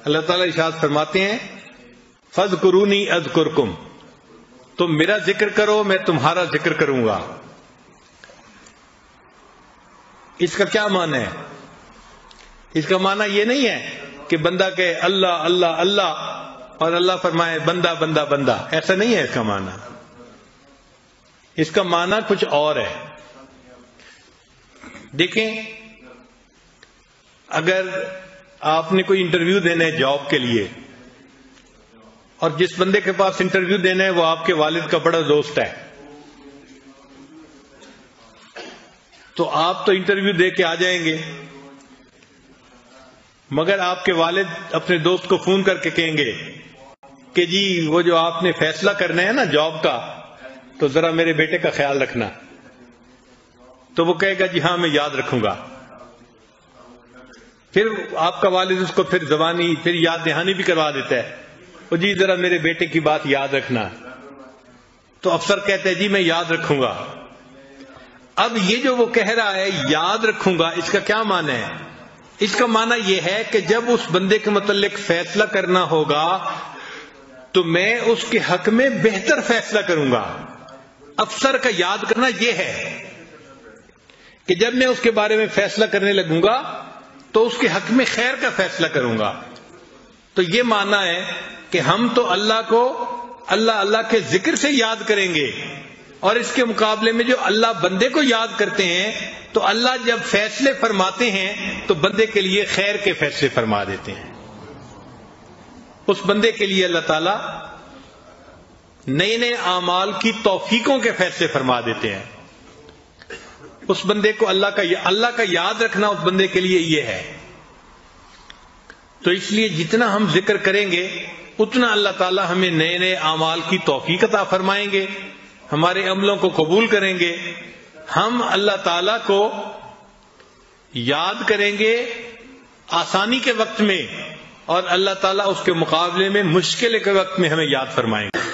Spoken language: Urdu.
اللہ تعالیٰ ارشاد فرماتے ہیں فَاذْكُرُونِي أَذْكُرْكُمْ، تم میرا ذکر کرو میں تمہارا ذکر کروں گا۔ اس کا کیا معنی ہے؟ اس کا معنی یہ نہیں ہے کہ بندہ کہے اللہ اللہ اللہ اور اللہ فرمائے بندہ بندہ بندہ، ایسا نہیں ہے اس کا معنی۔ اس کا معنی کچھ اور ہے۔ دیکھیں، اگر آپ نے کوئی انٹرویو دینا ہے جاب کے لیے، اور جس بندے کے پاس انٹرویو دینا ہے وہ آپ کے والد کا بڑا دوست ہے، تو آپ تو انٹرویو دے کے آ جائیں گے، مگر آپ کے والد اپنے دوست کو فون کر کے کہیں گے کہ جی وہ جو آپ نے فیصلہ کرنا ہے نا جاب کا، تو ذرا میرے بیٹے کا خیال رکھنا۔ تو وہ کہے گا جی ہاں میں یاد رکھوں گا۔ پھر آپ کا والد اس کو پھر زبانی پھر یاد دہانی بھی کروا دیتا ہے، وہ جی ذرا میرے بیٹے کی بات یاد رکھنا۔ تو افسر کہتے ہیں جی میں یاد رکھوں گا۔ اب یہ جو وہ کہہ رہا ہے یاد رکھوں گا، اس کا کیا معنی ہے؟ اس کا معنی یہ ہے کہ جب اس بندے کے متعلق فیصلہ کرنا ہوگا تو میں اس کے حق میں بہتر فیصلہ کروں گا۔ افسر کا یاد کرنا یہ ہے کہ جب میں اس کے بارے میں فیصلہ کرنے لگوں گا تو اس کے حق میں خیر کا فیصلہ کروں گا۔ تو یہ معنی ہے کہ ہم تو اللہ کو اللہ اللہ کے ذکر سے یاد کریں گے، اور اس کے مقابلے میں جو اللہ بندے کو یاد کرتے ہیں تو اللہ جب فیصلے فرماتے ہیں تو بندے کے لیے خیر کے فیصلے فرما دیتے ہیں۔ اس بندے کے لیے اللہ تعالیٰ نئے نئے اعمال کی توفیقوں کے فیصلے فرما دیتے ہیں۔ اس بندے کو اللہ کا یاد رکھنا اس بندے کے لیے یہ ہے۔ تو اس لیے جتنا ہم ذکر کریں گے اتنا اللہ تعالیٰ ہمیں نئے نئے اعمال کی توفیق عطا فرمائیں گے، ہمارے عملوں کو قبول کریں گے، ہم اللہ تعالیٰ کو یاد کریں گے آسانی کے وقت میں، اور اللہ تعالیٰ اس کے مقابلے میں مشکل کے وقت میں ہمیں یاد فرمائیں گے۔